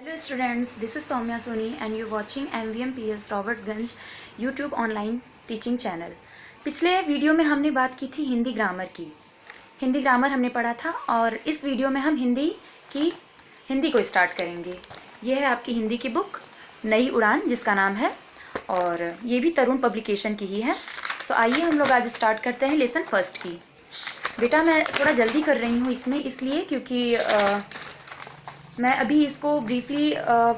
Hello students, this is Soumya Soni and you're watching MVMPS Robertsganj YouTube online teaching channel. पिछले video में हमने बात की थी हिंदी ग्रामर की। हिंदी ग्रामर हमने पढ़ा था और इस वीडियो में हम हिंदी को स्टार्ट करेंगे। ये है आपकी हिंदी की बुक नई उड़ान जिसका नाम है, और ये भी तरुण पब्लिकेशन की ही है। सो आइए हम लोग आज स्टार्ट करते हैं लेसन फर्स्ट की। बेटा मैं थोड़ा जल्दी कर रही हूँ इसमें, इसलिए क्योंकि मैं अभी इसको ब्रीफली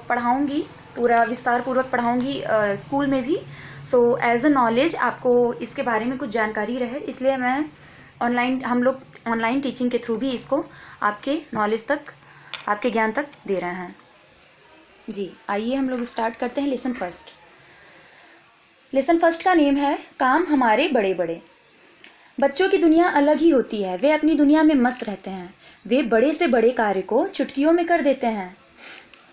पढ़ाऊँगी, पूरा विस्तार पूर्वक पढ़ाऊँगी स्कूल में भी। सो एज अ नॉलेज आपको इसके बारे में कुछ जानकारी रहे, इसलिए मैं हम लोग ऑनलाइन टीचिंग के थ्रू भी इसको आपके नॉलेज तक, आपके ज्ञान तक दे रहे हैं। जी आइए हम लोग स्टार्ट करते हैं लेसन फर्स्ट। लेसन फर्स्ट का नेम है काम हमारे बड़े बड़े। बच्चों की दुनिया अलग ही होती है, वे अपनी दुनिया में मस्त रहते हैं। वे बड़े से बड़े कार्य को चुटकियों में कर देते हैं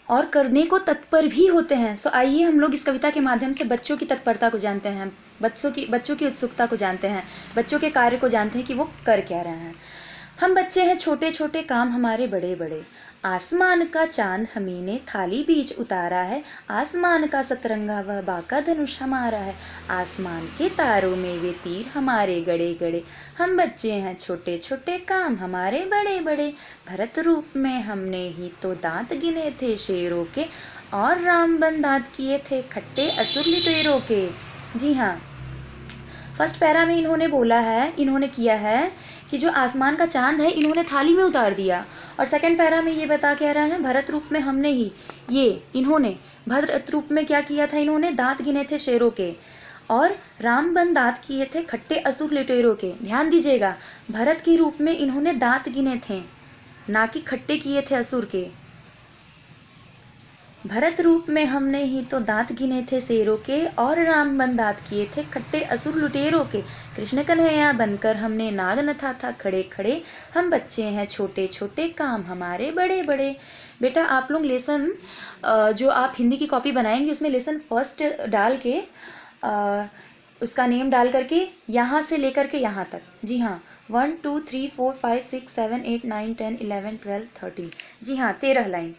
और करने को तत्पर भी होते हैं। सो आइए हम लोग इस कविता के माध्यम से बच्चों की तत्परता को जानते हैं, बच्चों की उत्सुकता को जानते हैं, बच्चों के कार्य को जानते हैं कि वो कर क्या रहे हैं। हम बच्चे हैं छोटे छोटे, काम हमारे बड़े बड़े। आसमान का चांद हमी ने थाली बीच उतारा है, आसमान का सतरंगा वह बाका धनुष हमारा है। आसमान के तारों में वे तीर हमारे गड़े गड़े। हम बच्चे हैं छोटे छोटे, काम हमारे बड़े बड़े। भरत रूप में हमने ही तो दांत गिने थे शेरों के, और रामबन दांत किए थे खट्टे असुर लुटेरों के। जी हाँ, फर्स्ट पैरा में इन्होंने किया है कि जो आसमान का चांद है इन्होंने थाली में उतार दिया, और सेकंड पैरा में ये बता क्या रहा है, भरत रूप में हमने ही, इन्होंने भरत रूप में क्या किया था, इन्होंने दांत गिने थे शेरों के, और रामबन दांत किए थे खट्टे असुर लुटेरों के। ध्यान दीजिएगा, भरत के रूप में इन्होंने दांत गिने थे, ना कि खट्टे किए थे असुर के। भरत रूप में हमने ही तो दांत गिने थे शेरों के, और रामबन दांत किए थे खट्टे असुर लुटेरों के। कृष्ण कन्हैया बनकर हमने नाग नथा था खड़े खड़े। हम बच्चे हैं छोटे छोटे, काम हमारे बड़े बड़े। बेटा आप लोग लेसन जो आप हिंदी की कॉपी बनाएंगे उसमें लेसन फर्स्ट डाल के उसका नेम डाल करके यहाँ से लेकर के यहाँ तक, जी हाँ 1 2 3 4 5 6 7 8 9 10 11 12 13, जी हाँ 13 लाइन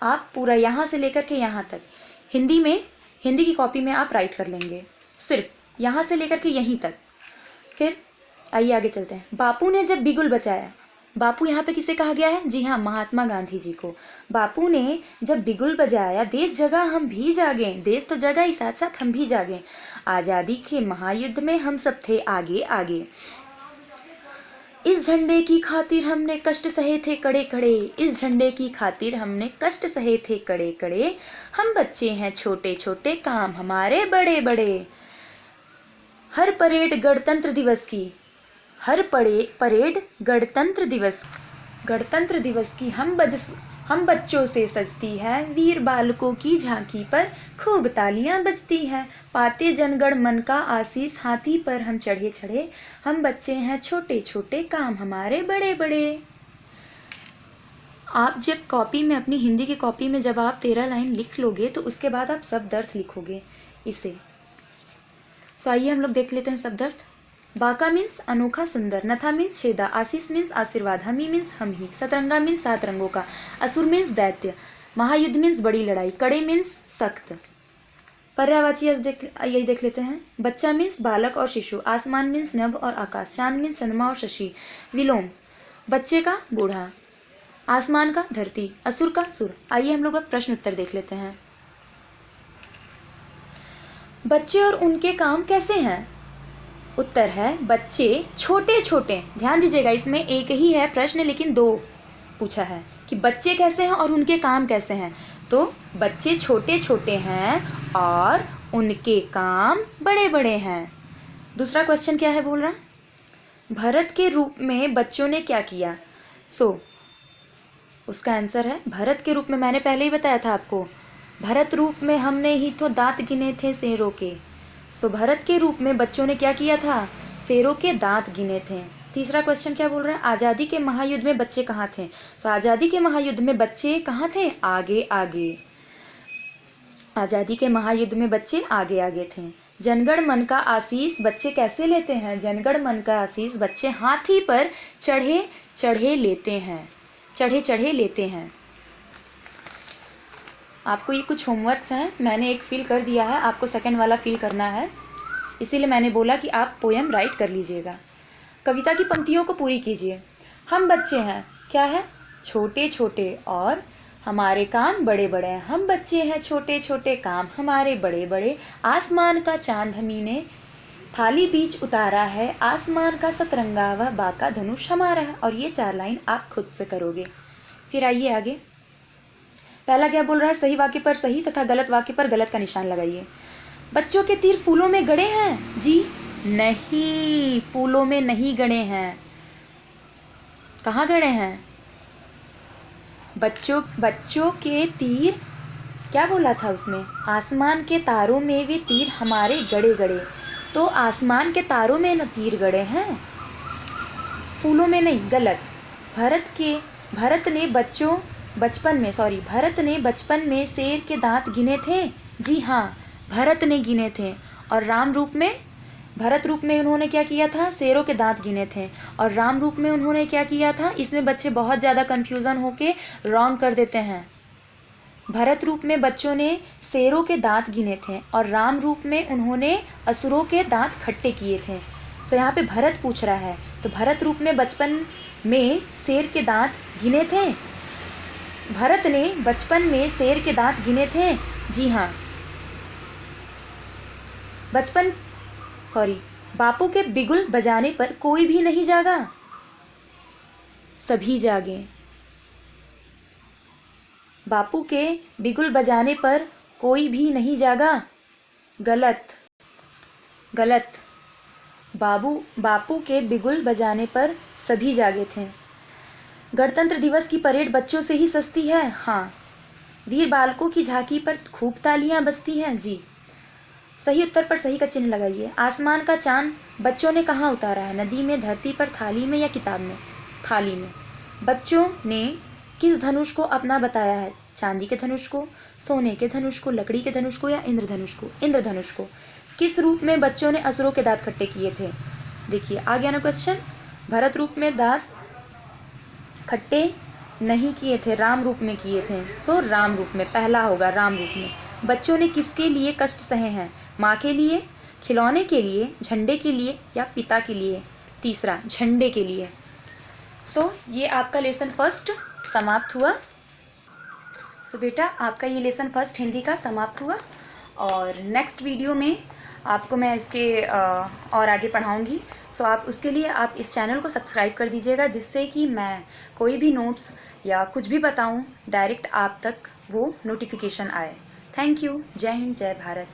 आप पूरा यहाँ से लेकर के यहाँ तक हिंदी की कॉपी में आप राइट कर लेंगे, सिर्फ यहाँ से लेकर के यहीं तक। फिर आइए आगे चलते हैं। बापू ने जब बिगुल बजाया, बापू यहाँ पे किसे कहा गया है, जी हाँ महात्मा गांधी जी को। बापू ने जब बिगुल बजाया, देश जगा हम भी जागे। देश तो जगा ही, साथ साथ हम भी जागे। आज़ादी के महायुद्ध में हम सब थे आगे आगे। इस झंडे की खातिर हमने कष्ट सहे थे कड़े कड़े। इस झंडे की खातिर हमने कष्ट सहे थे कड़े कड़े। हम बच्चे हैं छोटे छोटे, काम हमारे बड़े बड़े। हर परेड गणतंत्र दिवस की, हर परेड गणतंत्र दिवस की हम बच्चों से सजती है। वीर बालकों की झांकी पर खूब तालियां बजती है। पाते जनगण मन का आशीष, हाथी पर हम चढ़े चढ़े। हम बच्चे हैं छोटे छोटे, काम हमारे बड़े बड़े। आप जब कॉपी में, अपनी हिंदी की कॉपी में जब आप 13 लाइन लिख लोगे तो उसके बाद आप शब्द अर्थ लिखोगे इसे। सो आइए हम लोग देख लेते हैं शब्द अर्थ। बाका मीन्स अनोखा सुंदर, नथा मीन्स छेदा, आशीष मीन्स आशीर्वाद, हमी मीन्स हम ही, सतरंगा मीन्स 7 रंगों का, असुर मीन्स दैत्य, महायुद्ध मीन्स बड़ी लड़ाई, कड़े मीन्स सख्त। पर्यायवाची यही देख लेते हैं। बच्चा मीन्स बालक और शिशु, आसमान मीन्स नभ और आकाश, चांद मीन्स चंद्रमा और शशि, विलोम बच्चे का बूढ़ा, आसमान का धरती, असुर का सुर। आइए हम लोग अब प्रश्न उत्तर देख लेते हैं। बच्चे और उनके काम कैसे हैं? उत्तर है बच्चे छोटे छोटे। ध्यान दीजिएगा, इसमें एक ही है प्रश्न लेकिन 2 पूछा है कि बच्चे कैसे हैं और उनके काम कैसे हैं। तो बच्चे छोटे छोटे हैं और उनके काम बड़े बड़े हैं। दूसरा क्वेश्चन क्या है, बोल रहा भरत के रूप में बच्चों ने क्या किया। उसका आंसर है भरत के रूप में, मैंने पहले ही बताया था आपको, भरत रूप में हमने ही तो दांत गिने थे शेरों के। भरत के रूप में बच्चों ने क्या किया था, शेरों के दांत गिने थे। तीसरा क्वेश्चन क्या बोल रहा है, आज़ादी के महायुद्ध में बच्चे कहाँ थे। आज़ादी के महायुद्ध में बच्चे कहाँ थे, आगे आगे। आज़ादी के महायुद्ध में बच्चे आगे आगे थे। जनगण मन का आशीष बच्चे कैसे लेते हैं, जनगण मन का आशीष बच्चे हाथी पर चढ़े चढ़े लेते हैं। आपको ये कुछ होमवर्क्स हैं, मैंने एक फिल कर दिया है, आपको सेकंड वाला फिल करना है, इसीलिए मैंने बोला कि आप पोएम राइट कर लीजिएगा। कविता की पंक्तियों को पूरी कीजिए। हम बच्चे हैं, क्या है? छोटे छोटे और हमारे काम बड़े बड़े हैं। हम बच्चे हैं, छोटे छोटे काम हमारे बड़े बड़े। आसमान का चांद हमी ने थाली बीच उतारा है, आसमान का सतरंगा वह बाका धनुष हमारा है। और ये 4 लाइन आप खुद से करोगे। फिर आइए आगे। पहला क्या बोल रहा है? सही वाक्य पर सही तथा गलत वाक्य पर गलत का निशान लगाइए। बच्चों के तीर फूलों में गड़े हैं? जी नहीं, फूलों में नहीं गड़े हैं। कहाँ गड़े हैं? बच्चों के तीर, क्या बोला था उसमें? आसमान के तारों में वे तीर हमारे गड़े गड़े। तो आसमान के तारों में न तीर गड़े हैं, फूलों में नहीं, गलत। भरत ने बचपन में शेर के दांत गिने थे? जी हाँ, भरत ने गिने थे। और भरत रूप में उन्होंने क्या किया था? शेरों के दांत गिने थे। और राम रूप में उन्होंने क्या किया था? इसमें बच्चे बहुत ज़्यादा कन्फ्यूज़न होके रॉन्ग कर देते हैं। भरत रूप में बच्चों ने शेरों के दांत गिने थे और राम रूप में उन्होंने असुरों के दांत खट्टे किए थे। सो यहाँ पे भरत पूछ रहा है, तो भरत रूप में बचपन में शेर के दांत गिने थे? भरत ने बचपन में शेर के दांत गिने थे? जी हाँ। बापू के बिगुल बजाने पर कोई भी नहीं जागा? सभी जागे। बापू के बिगुल बजाने पर कोई भी नहीं जागा? गलत। बापू के बिगुल बजाने पर सभी जागे थे। गणतंत्र दिवस की परेड बच्चों से ही सस्ती है? हाँ। वीर बालकों की झांकी पर खूब तालियां बजती हैं? जी। सही उत्तर पर सही का चिन्ह लगाइए। आसमान का चांद बच्चों ने कहाँ उतारा है? नदी में, धरती पर, थाली में या किताब में? थाली में। बच्चों ने किस धनुष को अपना बताया है? चांदी के धनुष को, सोने के धनुष को, लकड़ी के धनुष को या इंद्रधनुष को? इंद्रधनुष को। किस रूप में बच्चों ने असुरों के दांत खट्टे किए थे? देखिए आ गया ना क्वेश्चन। भरत रूप में दांत खट्टे नहीं किए थे, राम रूप में किए थे। सो राम रूप में, पहला होगा राम रूप में। बच्चों ने किसके लिए कष्ट सहे हैं? माँ के लिए, खिलौने के लिए, झंडे के लिए या पिता के लिए? तीसरा, झंडे के लिए। सो ये आपका लेसन फर्स्ट समाप्त हुआ। सो बेटा आपका ये लेसन फर्स्ट हिंदी का समाप्त हुआ और नेक्स्ट वीडियो में आपको मैं इसके और आगे पढ़ाऊँगी। सो आप उसके लिए आप इस चैनल को सब्सक्राइब कर दीजिएगा, जिससे कि मैं कोई भी नोट्स या कुछ भी बताऊँ डायरेक्ट आप तक वो नोटिफिकेशन आए। Thank you. जय हिंद, जय भारत।